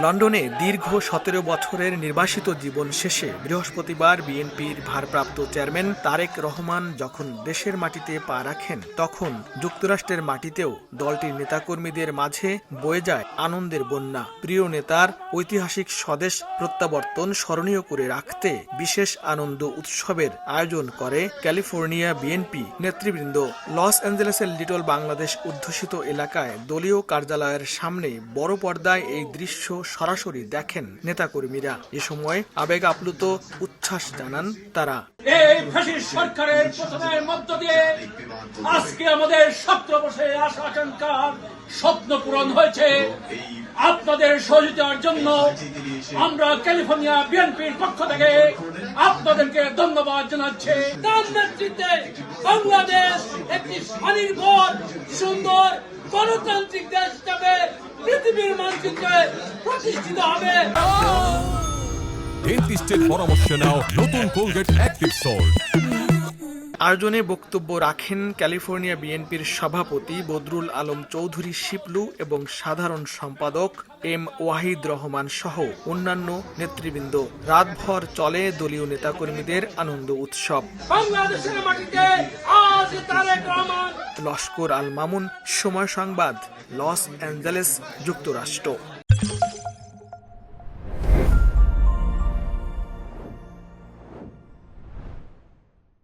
লন্ডনে দীর্ঘ ১৭ বছরের নির্বাসিত জীবন শেষে বৃহস্পতিবার বিএনপির ভারপ্রাপ্ত চেয়ারম্যান তারেক রহমান যখন দেশের মাটিতে পা রাখেন, তখন যুক্তরাষ্ট্রের মাটিতেও দলটির নেতাকর্মীদের মাঝে বয়ে যায় আনন্দের বন্যা। প্রিয় নেতার ঐতিহাসিক স্বদেশ প্রত্যাবর্তন স্মরণীয় করে রাখতে বিশেষ আনন্দ উৎসবের আয়োজন করে ক্যালিফোর্নিয়া বিএনপি নেতৃবৃন্দ। লস অ্যাঞ্জেলেসের লিটল বাংলাদেশ অধ্যুষিত এলাকায় দলীয় কার্যালয়ের সামনে বড় পর্দায় এই দৃশ্য সরাসরি দেখেন নেতাকর্মীরা। এ সময় আবেগ আপ্লুত উচ্ছ্বাস জানান তারা। এই ফ্যাসিস্ট সরকারের পতনের মধ্য দিয়ে আজকে আমাদের 17 বছরের আশা আকাঙ্ক্ষার স্বপ্ন পূরণ হয়েছে। আপনাদের সহযোগিতার জন্য আমরা ক্যালিফোর্নিয়া বিএনপির পক্ষ থেকে আপনাদেরকে ধন্যবাদ জানাচ্ছি। তার নেতৃত্বে বাংলাদেশ একটি স্বনির্ভর সুন্দর গণতান্ত্রিক দেশ হিসাবে পৃথিবীর মানচিত্রে প্রতিষ্ঠিত হবে। ডেন্টিস্টের পরামর্শ নাও নতুন কোলগেট অ্যাক্টিভ সল্ট। আয়োজনে বক্তব্য রাখেন ক্যালিফোর্নিয়া বিএনপির সভাপতি বদরুল আলম চৌধুরী শিপলু এবং সাধারণ সম্পাদক এম ওয়াহিদ রহমান সহ অন্যান্য নেতৃবৃন্দ। রাতভর চলে দলীয় নেতাকর্মীদের আনন্দ উৎসব। বাংলাদেশের মাটিতে আজ তারেক রহমান। লস্কর আল মামুন, সময় সংবাদ, লস অ্যাঞ্জেলেস, যুক্তরাষ্ট্র।